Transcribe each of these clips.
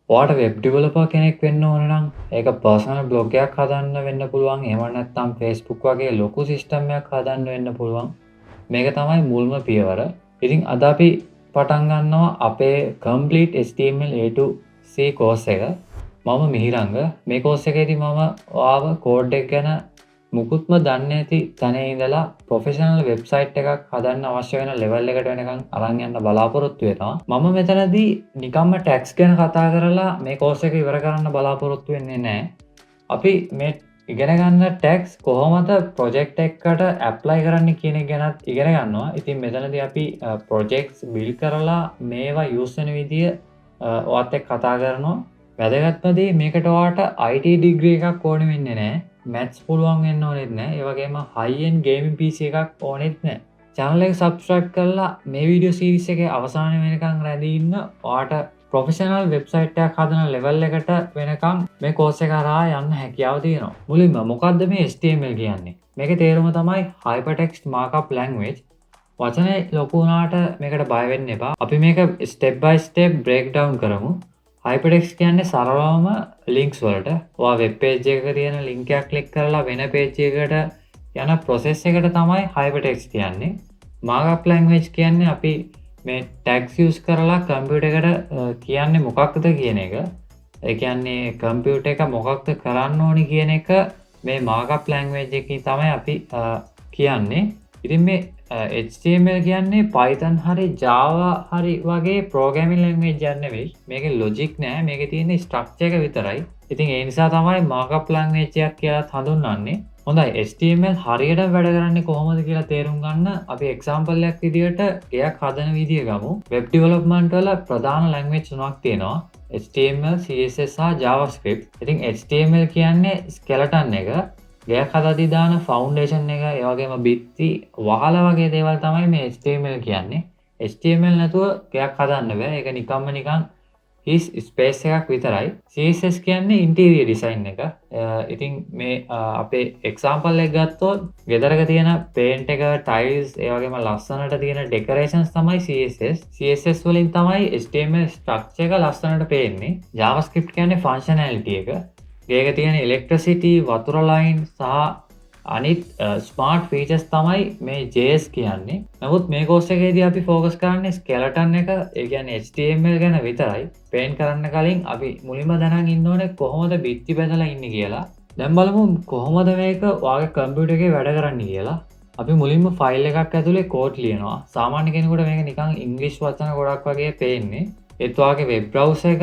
ඔයාට web developer කෙනෙක් වෙන්න ඕන නම් ඒක පර්සනල් බ්ලොග් එකක් හදන්න වෙන්න පුළුවන්. එහෙම නැත්නම් Facebook වගේ ලොකු සිස්ටම් එකක් හදන්න වෙන්න පුළුවන්. මේක තමයි මුල්ම පියවර. ඉතින් අද අපි පටන් ගන්නවා අපේ complete HTML A to C course එක. මම මිහිරංග. මේ course එකේදී මම ඔයාව කෝඩ් එක ගැන මුකුත්ම දන්නේ නැති තැනේ ඉඳලා ප්‍රොෆෙෂනල් වෙබ්සයිට් එකක් හදන්න අවශ්‍ය වෙන ලෙවල් එකට වෙනකන් අරන් යන්න බලාපොරොත්තු වෙනවා. මම මෙතනදී නිකම්ම ටැක්ස් ගැන කතා කරලා මේ කෝස් එක ඉවර කරන්න බලාපොරොත්තු වෙන්නේ නැහැ. අපි මේ ඉගෙන ගන්න ටැක්ස් කොහොමද ප්‍රොජෙක්ට් එකකට ඇප්ලයි කරන්න කියන එක ගැනත් ඉගෙන ගන්නවා. ඉතින් මෙතනදී අපි ප්‍රොජෙක්ට්ස් බිල්ඩ් කරලා මේවා යූස් වෙන විදිය ඔයත් එක්ක කතා කරනවා. වැදගත්ම දේ මේකට ඔයාට IT ඩිග්‍රී එකක් ඕනේ වෙන්නේ නැහැ. මැත්ස් පුළුවන් වෙන්න ඕනෙත් නෑ. ඒ වගේම high end gaming PC එකක් ඕනෙත් නෑ. channel එක subscribe කරලා මේ වීඩියෝ series එකේ අවසානයේ වෙනකන් රැඳී ඉන්න ඔයාට professional website එකක් හදන level එකට වෙනකන් මේ course එක හරහා යන්න හැකියාව තියෙනවා. මුලින්ම මොකද්ද මේ HTML කියන්නේ? මේකේ තේරුම තමයි hypertext markup language. වචනේ ලොකු වුණාට මේකට බය වෙන්න එපා. අපි මේක step by step breakdown කරමු. Hypertext කියන්නේ සරලවම links වලට ඔයා web page එකක තියෙන link එකක් click කරලා වෙන page එකකට යන process එකට තමයි hypertext කියන්නේ. markup language කියන්නේ අපි මේ tags use කරලා computer එකට කියන්නේ මොකක්ද කියන එක. ඒ කියන්නේ computer එක මොකක්ද කරන්න ඕනි කියන එක මේ markup language එකකින් තමයි අපි කියන්නේ. ඉතින් මේ HTML කියන්නේ Python හරි Java හරි වගේ programming language එකක් නෙවෙයි. මේකේ logic නෑ. මේකේ තියෙන structure එක විතරයි. ඉතින් ඒ නිසා තමයි markup language එකක් කියලා හඳුන්වන්නේ. හොඳයි HTML හරියට වැඩ කරන්නේ කොහොමද කියලා තේරුම් ගන්න අපි example එකක් විදියට එකක් හදන විදිය ගමු. web development වල ප්‍රධාන language තුනක් තියෙනවා. HTML, CSS සහ JavaScript. ඉතින් HTML කියන්නේ skeleton එක. ගයක් හදද්දී දාන ෆවුන්ඩේෂන් එක, ඒ වගේම බිත්ති වහල වගේ දේවල් තමයි මේ HTML කියන්නේ. HTML නැතුව ගයක් හදන්න බෑ. ඒක නිකන් හිස් ස්පේස් එකක් විතරයි. CSS කියන්නේ ඉන්ටීරියර් ඩිසයින් එක. ඉතින් මේ අපේ එක්සැම්පල් එක ගත්තොත් ගෙදරක තියෙන පේන්ට් එක, ටයිල්ස්, ඒ වගේම ලස්සනට තියෙන ඩෙකොරේෂන්ස් තමයි CSS. CSS වලින් තමයි HTML ස්ට්‍රක්චර් එක ලස්සනට පේන්නේ. JavaScript කියන්නේ ෆන්ක්ෂනැලිටි එක. ගේක තියෙන ඉලෙක්ට්‍රිසිටි, වතුර ලයින් සහ අනිත් ස්මාර්ට් ෆීචර්ස් තමයි මේ JS කියන්නේ. නමුත් මේ කෝස් එකේදී අපි ફોකස් කරන්නේ ස්කෙලටන් එක, ඒ කියන්නේ HTML ගැන විතරයි. පේන්ට් කරන්න කලින් අපි මුලින්ම දැනන් ඉන්න ඕනේ කොහොමද බිත්ති බෙදලා ඉන්නේ කියලා. දැන් බලමු කොහොමද මේක ඔයාගේ කම්පියුටර් එකේ වැඩ කරන්නේ කියලා. අපි මුලින්ම ෆයිල් එකක් ඇතුලේ කෝඩ් ලියනවා. සාමාන්‍ය කෙනෙකුට මේක නිකන් ඉංග්‍රීසි වචන ගොඩක් වගේ පේන්නේ. ඒත් ඔයාගේ වෙබ් බ්‍රවුසර් එක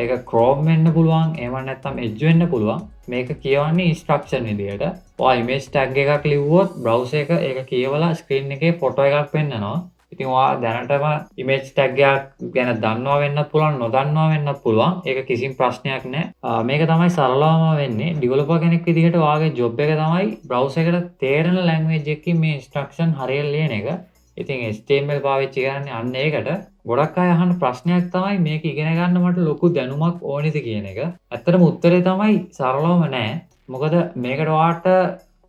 ඒක Chrome වෙන්න පුළුවන්, එහෙම නැත්නම් Edge වෙන්න පුළුවන්. මේක කියවන්නේ ඉන්ස්ට්‍රක්ෂන් විදියට. ඔයා image tag එකක් ලිව්වොත් browser එක ඒක කියවලා screen එකේ ෆොටෝ එකක් පෙන්නනවා. ඉතින් ඔයා දැනටම image tag එකක් ගැන දන්නවා වෙන්නත් පුළුවන්, නොදන්නවා වෙන්නත් පුළුවන්. ඒක කිසිම ප්‍රශ්නයක් නැහැ. මේක තමයි සරලවම වෙන්නේ. developer කෙනෙක් විදිහට ඔයාගේ job එක තමයි browser එකට තේරෙන language එකකින් මේ instruction හරියට ලියන එක. ඉතින් HTML පාවිච්චි කරන්නේ අන්න ඒකට. ගොඩක් අය අහන ප්‍රශ්නයක් තමයි මේක ඉගෙන ගන්න මට ලොකු දැනුමක් ඕනේද කියන එක. ඇත්තටම උත්තරේ තමයි සරලවම නෑ. මොකද මේකට ඔයාට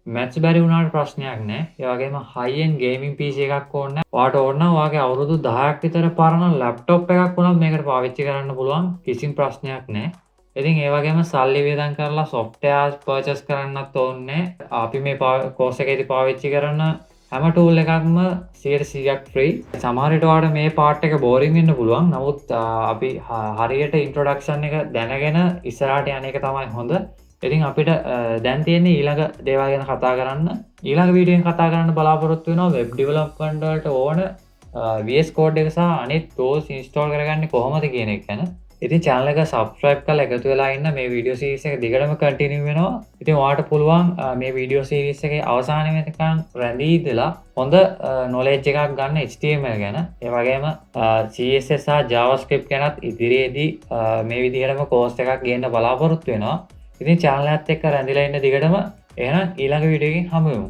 මැත්ස් බැරි වුණාට ප්‍රශ්නයක් නෑ. ඒ වගේම high end gaming PC එකක් ඕන නෑ. ඔයාට ඕන නම් ඔයාගේ අවුරුදු 10ක් විතර පරණ laptop එකක් වුණත් මේකට පාවිච්චි කරන්න පුළුවන්. කිසිම ප්‍රශ්නයක් නෑ. ඉතින් ඒ වගේම සල්ලි වියදම් කරලා software purchase කරන්නත් ඕනේ නෑ. අපි මේ course එකේදී පාවිච්චි කරන හැම ටූල් එකක්ම 100% ෆ්‍රී. සමහර විට ඔයාලට මේ පාර්ට් එක බෝරින් වෙන්න පුළුවන්. නමුත් අපි හරියට ඉන්ට්‍රොඩක්ෂන් එක දැනගෙන ඉස්සරහට යන එක තමයි හොඳ. ඉතින් අපිට දැන් තියෙන්නේ ඊළඟ දේවල් ගැන කතා කරන්න. ඊළඟ වීඩියෝ එකෙන් කතා කරන්න බලාපොරොත්තු වෙනවා වෙබ් ඩෙවලොප්මන්ට් වලට ඕන VS Code එක සහ අනිත් tools install කරගන්නේ කොහොමද කියන එක ගැන. ඉතින් channel එක subscribe කරලා එකතු වෙලා ඉන්න. මේ වීඩියෝ series එක දිගටම continue වෙනවා. ඉතින් ඔයාලට පුළුවන් මේ වීඩියෝ series එකේ අවසානයේ වෙනකන් රැඳී ඉඳලා හොඳ knowledge එකක් ගන්න HTML ගැන. ඒ වගේම CSS සහ JavaScript ගැනත් ඉදිරියේදී මේ විදිහටම course එකක් ගේන්න බලාපොරොත්තු වෙනවා. ඉතින් channel එකත් එක්ක රැඳිලා ඉන්න දිගටම. එහෙනම් ඊළඟ වීඩියෝ එකකින් හමු වෙමු.